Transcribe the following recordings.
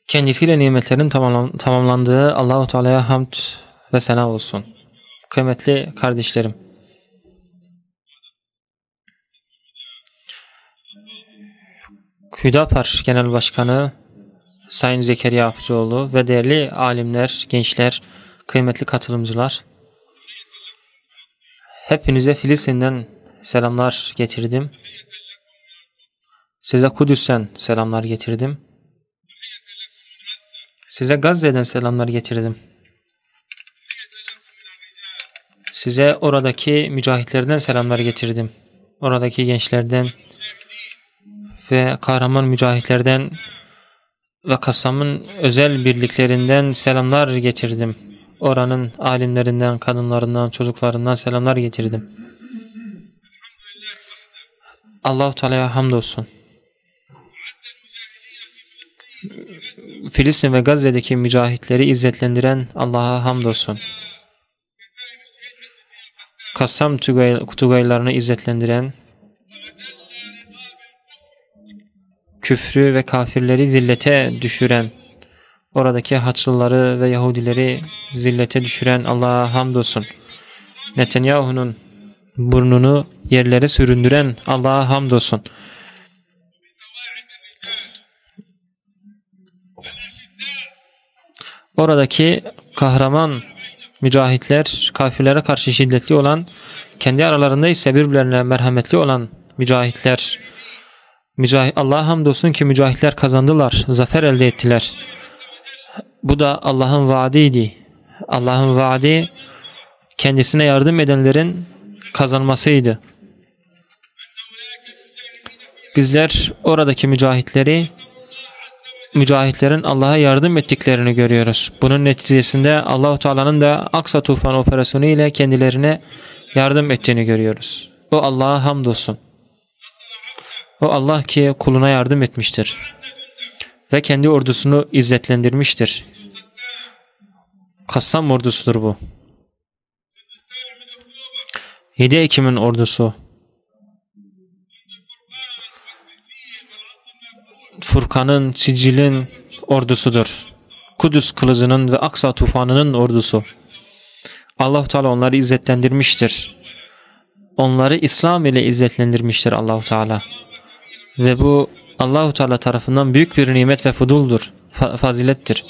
Kendisiyle nimetlerin tamamlandığı Allahu Teala'ya hamd ve sena olsun. Kıymetli kardeşlerim, Hüdapar Genel Başkanı Sayın Zekeriya Apıcıoğlu ve değerli alimler, gençler, kıymetli katılımcılar, hepinize Filistin'den selamlar getirdim. Size Kudüs'ten selamlar getirdim. Size Gazze'den selamlar getirdim. Size oradaki mücahitlerden selamlar getirdim. Oradaki gençlerden ve kahraman mücahitlerden ve Kassam'ın özel birliklerinden selamlar getirdim. Oranın alimlerinden, kadınlarından, çocuklarından selamlar getirdim. Allah-u Teala'ya hamdolsun. Filistin ve Gazze'deki mücahitleri izzetlendiren Allah'a hamdolsun. Kassam Tugaylarını izzetlendiren, küfrü ve kafirleri zillete düşüren, oradaki Haçlıları ve Yahudileri zillete düşüren Allah'a hamdolsun. Netanyahu'nun burnunu yerlere süründüren Allah'a hamdolsun. Oradaki kahraman mücahitler, kafirlere karşı şiddetli olan, kendi aralarında ise birbirlerine merhametli olan mücahitler, Allah'a hamdolsun ki mücahitler kazandılar, zafer elde ettiler. Bu da Allah'ın vaadiydi. Allah'ın vaadi kendisine yardım edenlerin kazanmasıydı. Bizler oradaki mücahitlerin Allah'a yardım ettiklerini görüyoruz. Bunun neticesinde Allah-u Teala'nın da Aksa Tufan operasyonu ile kendilerine yardım ettiğini görüyoruz. O Allah'a hamdolsun. O Allah ki kuluna yardım etmiştir ve kendi ordusunu izzetlendirmiştir. Kassam ordusudur bu. 7 Ekim'in ordusu. Furkan'ın, Sicil'in ordusudur. Kudüs kılıcının ve Aksa tufanının ordusu. Allah-u Teala onları izzetlendirmiştir. Onları İslam ile izzetlendirmiştir Allah-u Teala. Ve bu Allah-u Teala tarafından büyük bir nimet ve fuduldur, fazilettir.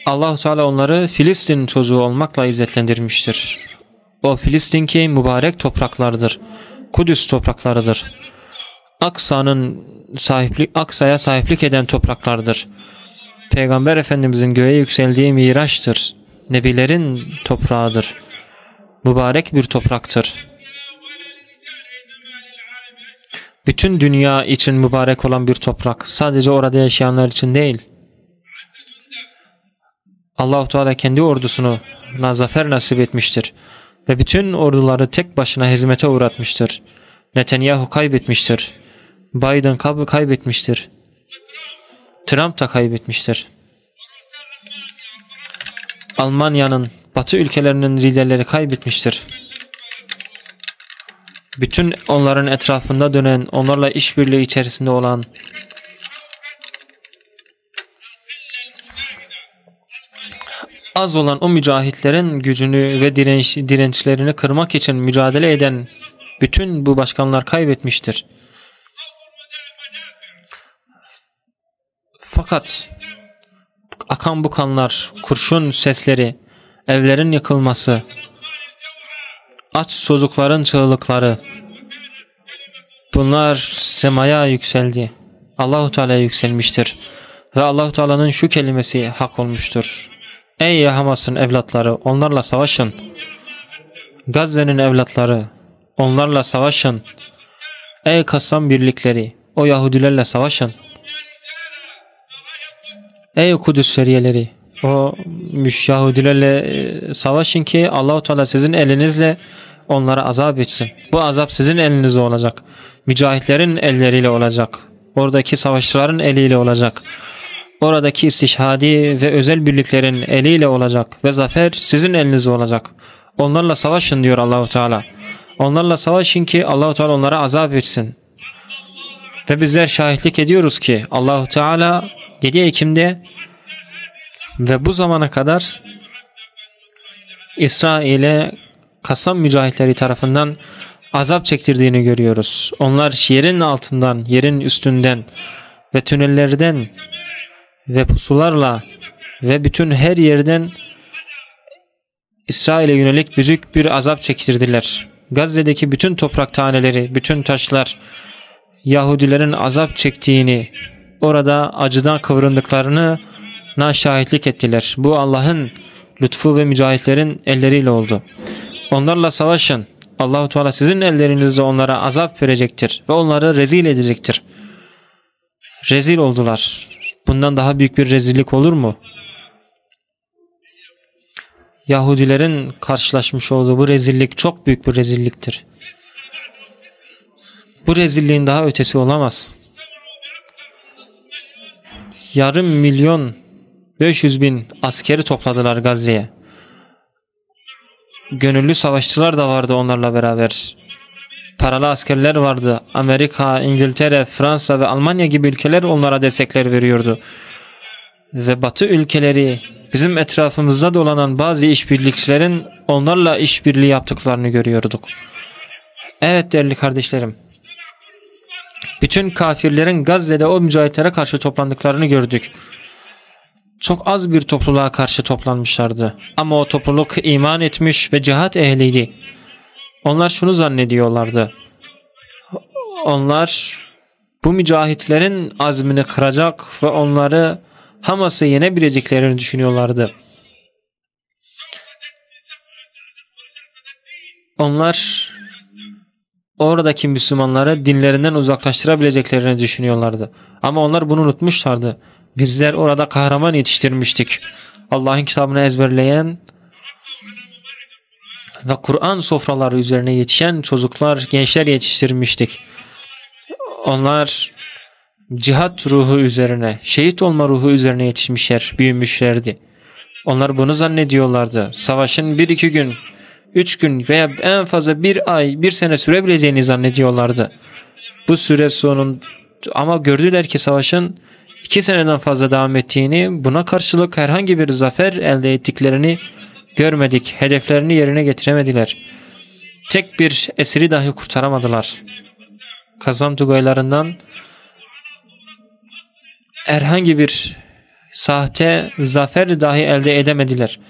Allah-u Teala onları Filistin çocuğu olmakla izzetlendirmiştir. O Filistin ki mübarek topraklardır. Kudüs topraklarıdır. Aksa'ya sahiplik eden topraklardır. Peygamber Efendimizin göğe yükseldiği Miraç'tır. Nebilerin toprağıdır. Mübarek bir topraktır. Bütün dünya için mübarek olan bir toprak. Sadece orada yaşayanlar için değil. Allah-u Teala kendi ordusuna zafer nasip etmiştir. Ve bütün orduları tek başına hezimete uğratmıştır. Netanyahu kaybetmiştir. Biden kaybetmiştir. Trump da kaybetmiştir. Almanya'nın, Batı ülkelerinin liderleri kaybetmiştir. Bütün onların etrafında dönen, onlarla işbirliği içerisinde olan az olan o mücahitlerin gücünü ve dirençlerini kırmak için mücadele eden bütün bu başkanlar kaybetmiştir. Fakat akan bu kanlar, kurşun sesleri, evlerin yıkılması, aç çocukların çığlıkları, bunlar semaya yükseldi. Allah-u Teala'ya yükselmiştir. Ve Allah-u Teala'nın şu kelimesi hak olmuştur. Ey Hamas'ın evlatları, onlarla savaşın. Gazze'nin evlatları, onlarla savaşın. Ey Kassam birlikleri, o Yahudilerle savaşın. Ey Kudüs seriyeleri, o Yahudilerle savaşın ki Allah-u Teala sizin elinizle onlara azap etsin. Bu azap sizin elinizde olacak. Mücahitlerin elleriyle olacak. Oradaki savaşçıların eliyle olacak. Oradaki istişhadi ve özel birliklerin eliyle olacak ve zafer sizin elinizde olacak. Onlarla savaşın diyor Allah-u Teala. Onlarla savaşın ki Allah-u Teala onlara azap etsin. Ve bizler şahitlik ediyoruz ki Allah-u Teala 7 Ekim'de ve bu zamana kadar İsrail'e Kassam mücahitleri tarafından azap çektirdiğini görüyoruz. Onlar yerin altından, yerin üstünden ve tünellerden ve pusularla ve bütün her yerden İsrail'e yönelik büyük bir azap çektirdiler. Gazze'deki bütün toprak taneleri, bütün taşlar Yahudilerin azap çektiğini, orada acıdan kıvrındıklarını şahitlik ettiler. Bu Allah'ın lütfu ve mücahitlerin elleriyle oldu. Onlarla savaşın. Allah-u Teala sizin ellerinizle onlara azap verecektir ve onları rezil edecektir. Rezil oldular. Bundan daha büyük bir rezillik olur mu? Yahudilerin karşılaşmış olduğu bu rezillik çok büyük bir rezilliktir. Bu rezilliğin daha ötesi olamaz. Yarım milyon 500 bin askeri topladılar Gazze'ye. Gönüllü savaşçılar da vardı onlarla beraber. Paralı askerler vardı. Amerika, İngiltere, Fransa ve Almanya gibi ülkeler onlara destekler veriyordu. Ve Batı ülkeleri, bizim etrafımızda dolanan bazı işbirlikçilerin onlarla işbirliği yaptıklarını görüyorduk. Evet değerli kardeşlerim. Bütün kafirlerin Gazze'de o mücahitlere karşı toplandıklarını gördük. Çok az bir topluluğa karşı toplanmışlardı. Ama o topluluk iman etmiş ve cihat ehliydi. Onlar şunu zannediyorlardı. Onlar bu mücahitlerin azmini kıracak ve onları Hamas'ı yenebileceklerini düşünüyorlardı. Onlar oradaki Müslümanları dinlerinden uzaklaştırabileceklerini düşünüyorlardı. Ama onlar bunu unutmuşlardı. Bizler orada kahraman yetiştirmiştik. Allah'ın kitabını ezberleyen ve Kur'an sofraları üzerine yetişen çocuklar, gençler yetiştirmiştik. Onlar cihat ruhu üzerine, şehit olma ruhu üzerine yetişmişler, büyümüşlerdi. Onlar bunu zannediyorlardı. Savaşın 1-2 gün, 3 gün veya en fazla 1 ay, 1 sene sürebileceğini zannediyorlardı. Bu süre sonun ama gördüler ki savaşın 2 seneden fazla devam ettiğini, buna karşılık herhangi bir zafer elde ettiklerini görmedik. Hedeflerini yerine getiremediler. Tek bir esiri dahi kurtaramadılar. Kassam tugaylarından herhangi bir sahte zafer dahi elde edemediler.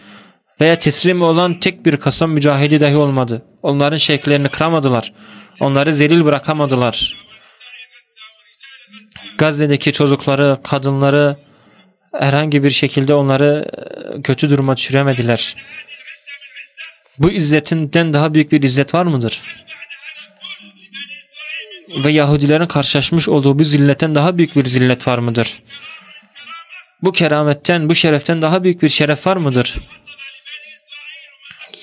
Veya teslim olan tek bir Kassam mücahidi dahi olmadı. Onların şevklerini kıramadılar. Onları zelil bırakamadılar. Gazze'deki çocukları, kadınları herhangi bir şekilde onları kötü duruma düşüremediler. Bu izzetinden daha büyük bir izzet var mıdır? Ve Yahudilerin karşılaşmış olduğu bu zilletten daha büyük bir zillet var mıdır? Bu kerametten, bu şereften daha büyük bir şeref var mıdır?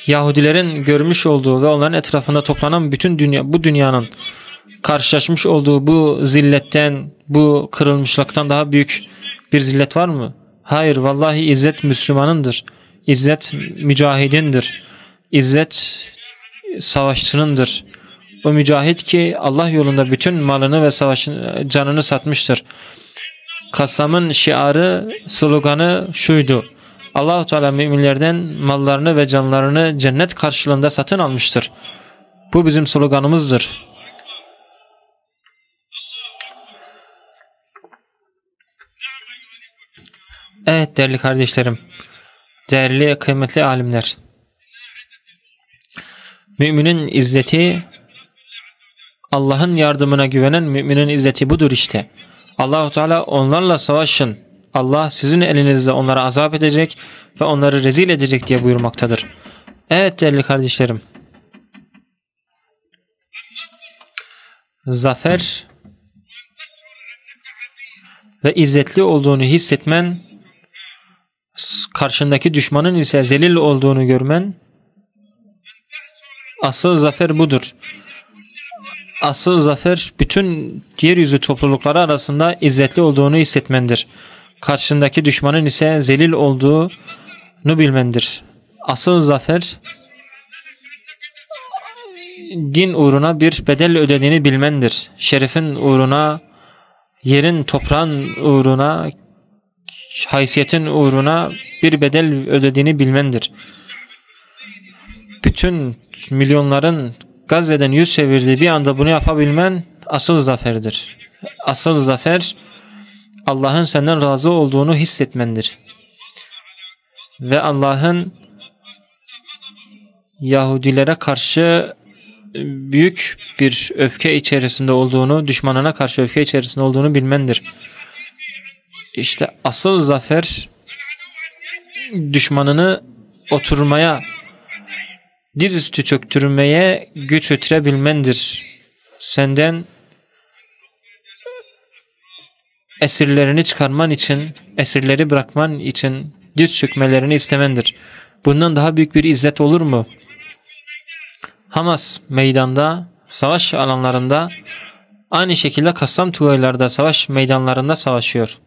Yahudilerin görmüş olduğu ve onların etrafında toplanan bütün dünya, bu dünyanın karşılaşmış olduğu bu zilletten, bu kırılmışlıktan daha büyük bir zillet var mı? Hayır, vallahi izzet Müslümanındır. İzzet mücahidindir. İzzet savaşçınındır. O mücahit ki Allah yolunda bütün malını ve canını satmıştır. Kassam'ın şiarı, sloganı şuydu. Allah-u Teala müminlerden mallarını ve canlarını cennet karşılığında satın almıştır. Bu bizim sloganımızdır. Evet değerli kardeşlerim, değerli kıymetli alimler. Müminin izzeti, Allah'ın yardımına güvenen müminin izzeti budur işte. Allah-u Teala onlarla savaşın. Allah sizin elinizde onlara azap edecek ve onları rezil edecek diye buyurmaktadır. Evet değerli kardeşlerim. Zafer ve izzetli olduğunu hissetmen, karşındaki düşmanın ise zelil olduğunu görmen, asıl zafer budur. Asıl zafer bütün yeryüzü toplulukları arasında izzetli olduğunu hissetmendir. Karşındaki düşmanın ise zelil olduğunu bilmendir. Asıl zafer din uğruna bir bedel ödediğini bilmendir. Şerefin uğruna, yerin, toprağın uğruna, haysiyetin uğruna bir bedel ödediğini bilmendir. Bütün milyonların Gazze'den yüz çevirdiği bir anda bunu yapabilmen asıl zaferdir. Asıl zafer Allah'ın senden razı olduğunu hissetmendir. Ve Allah'ın Yahudilere karşı büyük bir öfke içerisinde olduğunu, düşmanına karşı öfke içerisinde olduğunu bilmendir. İşte asıl zafer düşmanını oturmaya, dizüstü çöktürmeye güç götürebilmendir. Senden esirlerini çıkarman için, esirleri bırakman için diz çökmelerini istemendir. Bundan daha büyük bir izzet olur mu? Hamas meydanda, savaş alanlarında, aynı şekilde Kassam Tugaylar'da savaş meydanlarında savaşıyor.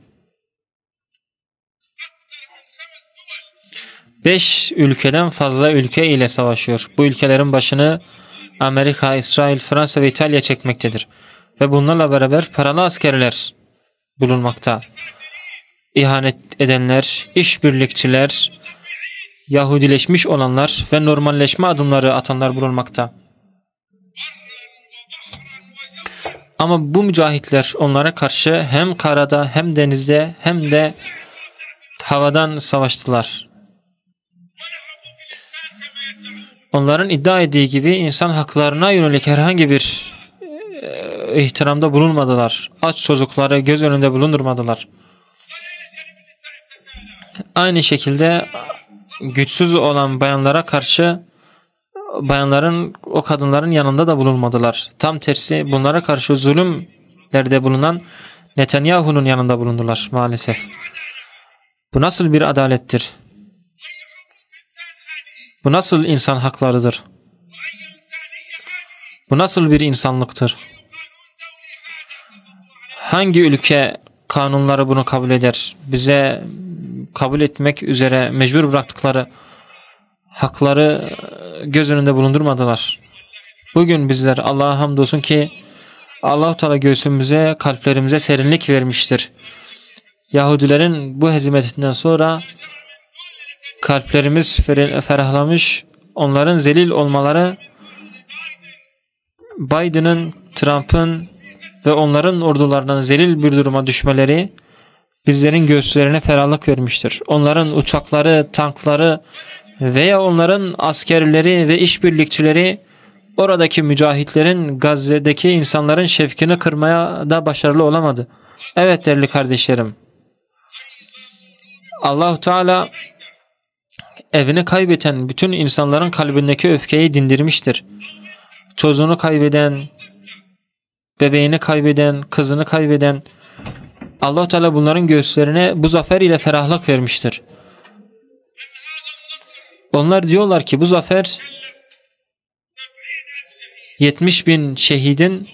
5 ülkeden fazla ülke ile savaşıyor. Bu ülkelerin başını Amerika, İsrail, Fransa ve İtalya çekmektedir. Ve bunlarla beraber paralı askerler bulunmakta. İhanet edenler, işbirlikçiler, Yahudileşmiş olanlar ve normalleşme adımları atanlar bulunmakta. Ama bu mücahitler onlara karşı hem karada hem denizde hem de havadan savaştılar. Onların iddia ettiği gibi insan haklarına yönelik herhangi bir ihtiramda bulunmadılar. Aç çocukları göz önünde bulundurmadılar. Aynı şekilde güçsüz olan bayanlara karşı o kadınların yanında da bulunmadılar. Tam tersi bunlara karşı zulümlerde bulunan Netanyahu'nun yanında bulundular maalesef. Bu nasıl bir adalettir? Bu nasıl insan haklarıdır? Bu nasıl bir insanlıktır? Hangi ülke kanunları bunu kabul eder? Bize kabul etmek üzere mecbur bıraktıkları hakları göz önünde bulundurmadılar. Bugün bizler Allah'a hamdolsun ki Allah-u Teala göğsümüze, kalplerimize serinlik vermiştir. Yahudilerin bu hezimetinden sonra kalplerimiz ferahlamış, onların zelil olmaları, Biden'ın, Trump'ın ve onların ordularının zelil bir duruma düşmeleri bizlerin göğüslerine ferahlık vermiştir. Onların uçakları, tankları veya onların askerleri ve işbirlikçileri oradaki mücahitlerin, Gazze'deki insanların şefkini kırmaya da başarılı olamadı. Evet değerli kardeşlerim, Allah-u Teala evini kaybeden bütün insanların kalbindeki öfkeyi dindirmiştir. Çocuğunu kaybeden, bebeğini kaybeden, kızını kaybeden, Allah-u Teala bunların göğüslerine bu zafer ile ferahlık vermiştir. Onlar diyorlar ki bu zafer 70.000 şehidin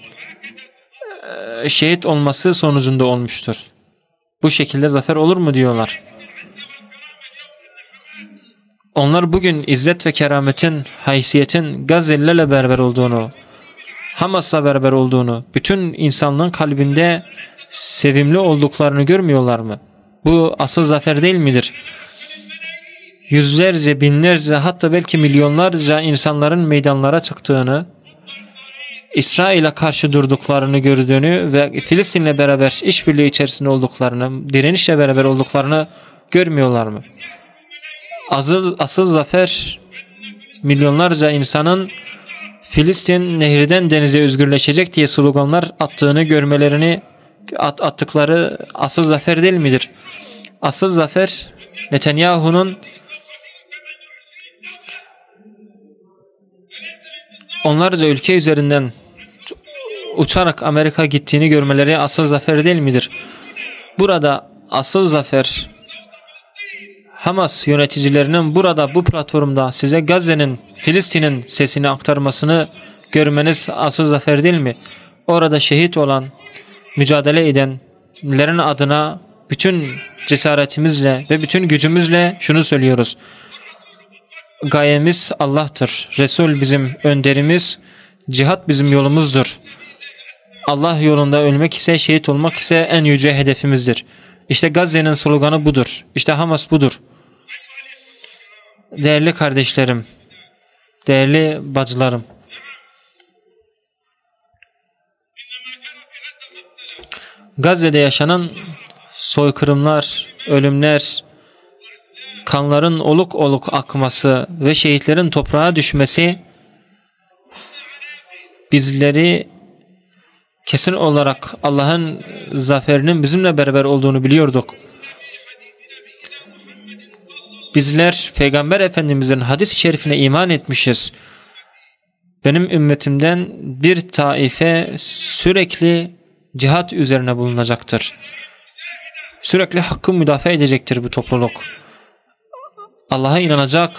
şehit olması sonucunda olmuştur. Bu şekilde zafer olur mu diyorlar. Onlar bugün izzet ve kerametin, haysiyetin Gazze'lilerle beraber olduğunu, Hamas'la beraber olduğunu, bütün insanlığın kalbinde sevimli olduklarını görmüyorlar mı? Bu asıl zafer değil midir? Yüzlerce, binlerce, hatta belki milyonlarca insanların meydanlara çıktığını, İsrail'e karşı durduklarını gördüğünü ve Filistin'le beraber işbirliği içerisinde olduklarını, direnişle beraber olduklarını görmüyorlar mı? Asıl zafer milyonlarca insanın Filistin nehirden denize özgürleşecek diye sloganlar attığını görmelerini, attıkları asıl zafer değil midir? Asıl zafer Netanyahu'nun onlarca ülke üzerinden uçarak Amerika gittiğini görmeleri asıl zafer değil midir? Burada asıl zafer Hamas yöneticilerinin burada bu platformda size Gazze'nin, Filistin'in sesini aktarmasını görmeniz asıl zafer değil mi? Orada şehit olan, mücadele edenlerin adına bütün cesaretimizle ve bütün gücümüzle şunu söylüyoruz. Gayemiz Allah'tır. Resul bizim önderimiz, Cihat bizim yolumuzdur. Allah yolunda ölmek ise, şehit olmak ise en yüce hedefimizdir. İşte Gazze'nin sloganı budur. İşte Hamas budur. Değerli kardeşlerim, değerli bacılarım, Gazze'de yaşanan soykırımlar, ölümler, kanların oluk oluk akması ve şehitlerin toprağa düşmesi bizleri kesin olarak Allah'ın zaferinin bizimle beraber olduğunu biliyorduk. Bizler Peygamber Efendimizin hadis-i şerifine iman etmişiz. Benim ümmetimden bir taife sürekli cihat üzerine bulunacaktır. Sürekli hakkı müdafaa edecektir bu topluluk. Allah'a inanacak,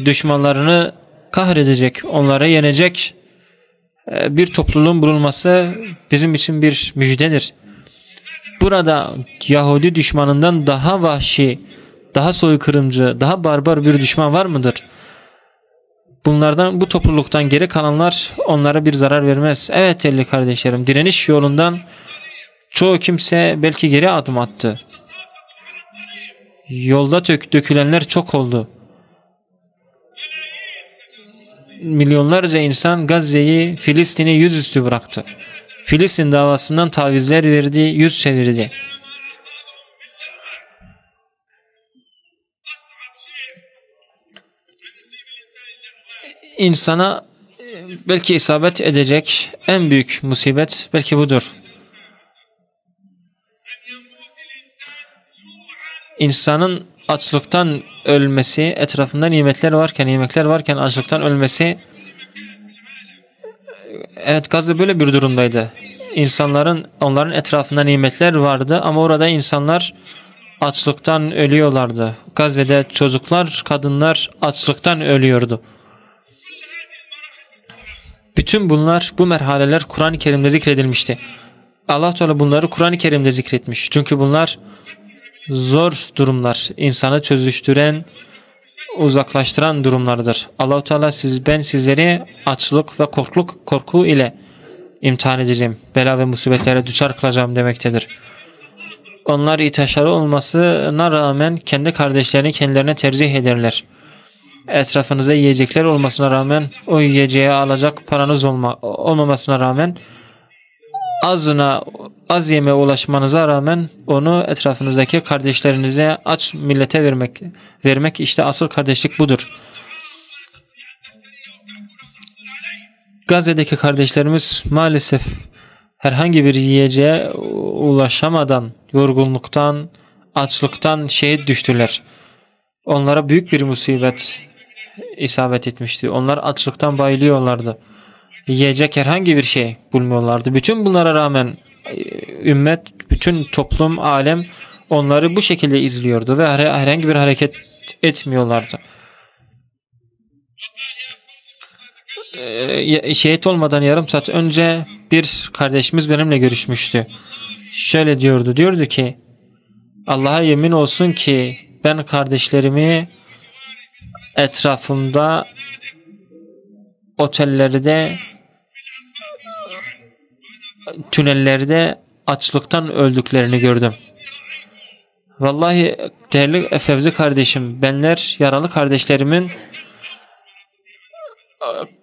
düşmanlarını kahredecek, onlara yenecek bir topluluğun bulunması bizim için bir müjdedir. Burada Yahudi düşmanından daha vahşi, daha soykırımcı, daha barbar bir düşman var mıdır? Bunlardan, bu topluluktan geri kalanlar onlara bir zarar vermez. Evet değerli kardeşlerim, direniş yolundan çoğu kimse belki geri adım attı. Yolda dökülenler çok oldu. Milyonlarca insan Gazze'yi, Filistin'i yüzüstü bıraktı. Filistin davasından tavizler verdi, yüz çevirdi. İnsana belki isabet edecek en büyük musibet belki budur. İnsanın açlıktan ölmesi, etrafında yemekler varken açlıktan ölmesi. Evet, Gazze böyle bir durumdaydı. Onların etrafında nimetler vardı ama orada insanlar açlıktan ölüyorlardı. Gazze'de çocuklar, kadınlar açlıktan ölüyordu. Bütün bu merhaleler Kur'an-ı Kerim'de zikredilmişti. Allah Teala bunları Kur'an-ı Kerim'de zikretmiş. Çünkü bunlar zor durumlar, insanı çözüştüren, uzaklaştıran durumlardır. Allah Teala sizleri açlık ve korku ile imtihan edeceğim, bela ve musibetlere düçar kılacağım demektedir. Onlar ihtiyaçları olmasına rağmen kendi kardeşlerini kendilerine tercih ederler. Etrafınıza yiyecekler olmasına rağmen, o yiyeceğe alacak paranız olmamasına rağmen, az yemeğe ulaşmanıza rağmen onu etrafınızdaki kardeşlerinize, aç millete vermek işte asıl kardeşlik budur. Gazze'deki kardeşlerimiz maalesef herhangi bir yiyeceğe ulaşamadan, yorgunluktan, açlıktan şehit düştüler. Onlara büyük bir musibet isabet etmişti. Onlar açlıktan bayılıyorlardı. Yiyecek herhangi bir şey bulmuyorlardı. Bütün bunlara rağmen ümmet, bütün toplum, alem onları bu şekilde izliyordu ve herhangi bir hareket etmiyorlardı. Şehit olmadan yarım saat önce bir kardeşimiz benimle görüşmüştü. Şöyle diyordu ki, Allah'a yemin olsun ki ben kardeşlerimi etrafımda, otellerde, tünellerde açlıktan öldüklerini gördüm. Vallahi değerli Fevzi kardeşim, benler yaralı kardeşlerimin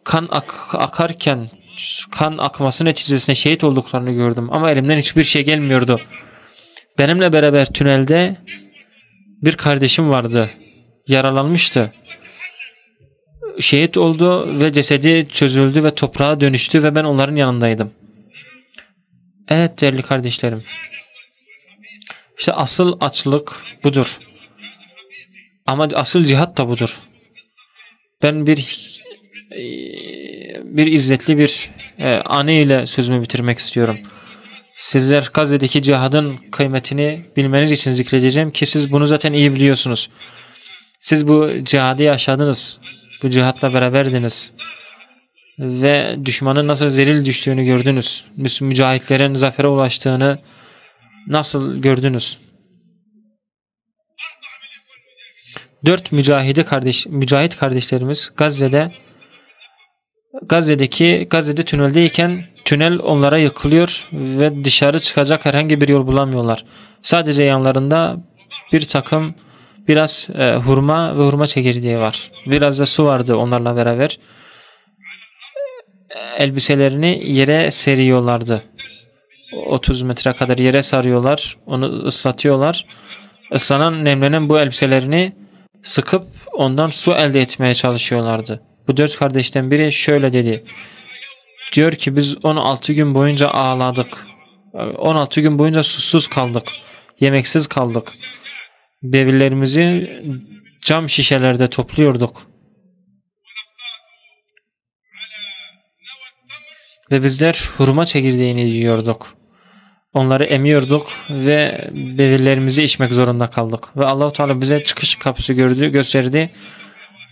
kan akarken, kan akması neticesinde şehit olduklarını gördüm. Ama elimden hiçbir şey gelmiyordu. Benimle beraber tünelde bir kardeşim vardı. Yaralanmıştı. Şehit oldu ve cesedi çözüldü ve toprağa dönüştü ve ben onların yanındaydım. Evet değerli kardeşlerim. İşte asıl açlık budur. Ama asıl cihat da budur. Ben bir izzetli bir anı ile sözümü bitirmek istiyorum. Sizler Gazze'deki cihadın kıymetini bilmeniz için zikredeceğim ki siz bunu zaten iyi biliyorsunuz. Siz bu cihadı yaşadınız. Bu cihatla beraberdiniz. Ve düşmanın nasıl zelil düştüğünü gördünüz. Mücahitlerin zafere ulaştığını nasıl gördünüz? 4 mücahit kardeşlerimiz Gazze'de Gazze'de tüneldeyken tünel onlara yıkılıyor ve dışarı çıkacak herhangi bir yol bulamıyorlar. Sadece yanlarında bir takım biraz hurma ve hurma çekirdeği var. Biraz da su vardı onlarla beraber. Elbiselerini yere seriyorlardı. 30 metre kadar yere sarıyorlar. Onu ıslatıyorlar. Islanan, nemlenen bu elbiselerini sıkıp ondan su elde etmeye çalışıyorlardı. Bu 4 kardeşten biri şöyle dedi. Diyor ki biz 16 gün boyunca ağladık. 16 gün boyunca susuz kaldık. Yemeksiz kaldık. Bevillerimizi cam şişelerde topluyorduk. Ve bizler hurma çekirdeğini yiyorduk. Onları emiyorduk ve bevillerimizi içmek zorunda kaldık. Ve Allah-u Teala bize çıkış kapısı gösterdi.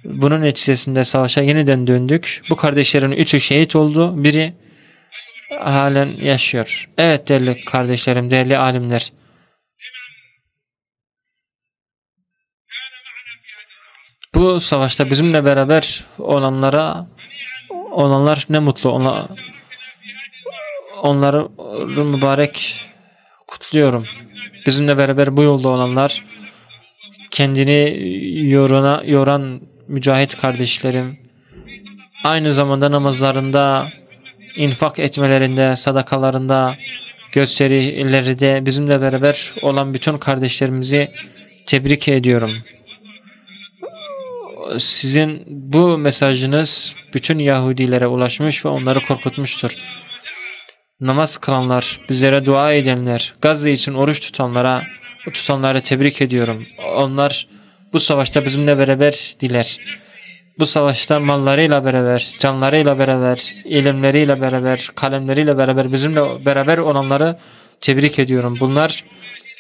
Bunun neticesinde savaşa yeniden döndük. Bu kardeşlerin 3'ü şehit oldu. Biri halen yaşıyor. Evet değerli kardeşlerim, değerli alimler. Bu savaşta bizimle beraber olanlar ne mutlu. Onları mübarek kutluyorum. Bizimle beraber bu yolda olanlar, kendini yoran mücahit kardeşlerim, aynı zamanda namazlarında, infak etmelerinde, sadakalarında, gösterilerinde bizimle beraber olan bütün kardeşlerimizi tebrik ediyorum. Sizin bu mesajınız bütün Yahudilere ulaşmış ve onları korkutmuştur. Namaz kılanlar, bizlere dua edenler, Gazze için oruç tutanları tebrik ediyorum. Onlar bu savaşta bizimle beraberdiler. Bu savaşta mallarıyla beraber, canlarıyla beraber, ilimleriyle beraber, kalemleriyle beraber bizimle beraber olanları tebrik ediyorum. Bunlar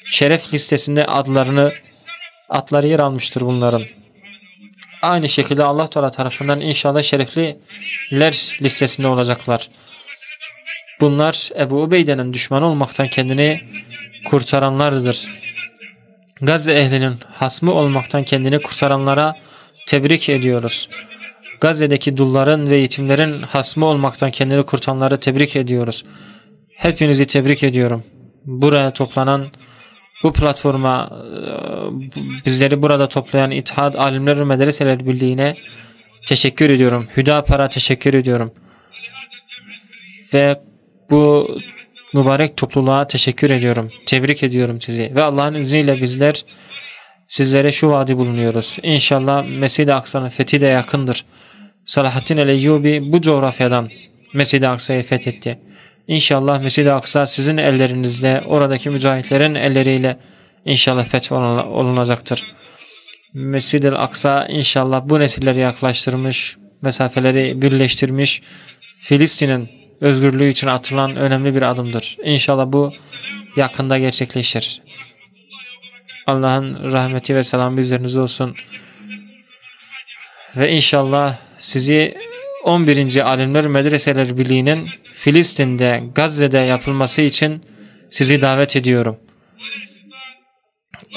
şeref listesinde adları yer almıştır bunların. Aynı şekilde Allah Teala tarafından inşallah şerefliler listesinde olacaklar. Bunlar Ebu Ubeyde'nin düşmanı olmaktan kendini kurtaranlardır. Gazze ehlinin hasmı olmaktan kendini kurtaranlara tebrik ediyoruz. Gazze'deki dulların ve yetimlerin hasmı olmaktan kendini kurtaranları tebrik ediyoruz. Hepinizi tebrik ediyorum. Buraya toplanan, bu platforma bizleri burada toplayan İttihad Alimler ve Medreseler Birliği'ne teşekkür ediyorum. Hüdapar'a teşekkür ediyorum. Ve bu mübarek topluluğa teşekkür ediyorum. Tebrik ediyorum sizi. Ve Allah'ın izniyle bizler sizlere şu vaadi bulunuyoruz. İnşallah Mescid-i Aksa'nın fethi de yakındır. Salahaddin el-Eyyubi bu coğrafyadan Mescid-i Aksa'yı fethetti. İnşallah Mescid-i Aksa sizin ellerinizle, oradaki mücahitlerin elleriyle inşallah olunacaktır. Mescid-i Aksa inşallah bu nesilleri yaklaştırmış, mesafeleri birleştirmiş, Filistin'in özgürlüğü için atılan önemli bir adımdır. İnşallah bu yakında gerçekleşir. Allah'ın rahmeti ve selamı üzerinize olsun. Ve inşallah sizi 11. Alimler Medreseler Birliği'nin Filistin'de, Gazze'de yapılması için sizi davet ediyorum.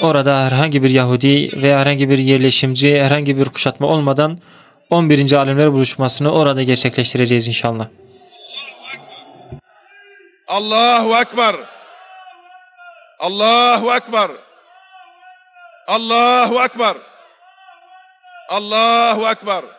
Orada herhangi bir Yahudi veya herhangi bir yerleşimci, herhangi bir kuşatma olmadan 11. Alimler buluşmasını orada gerçekleştireceğiz inşallah. Allahu Ekber. Allahu Ekber. Allahu Ekber. Allahu Ekber.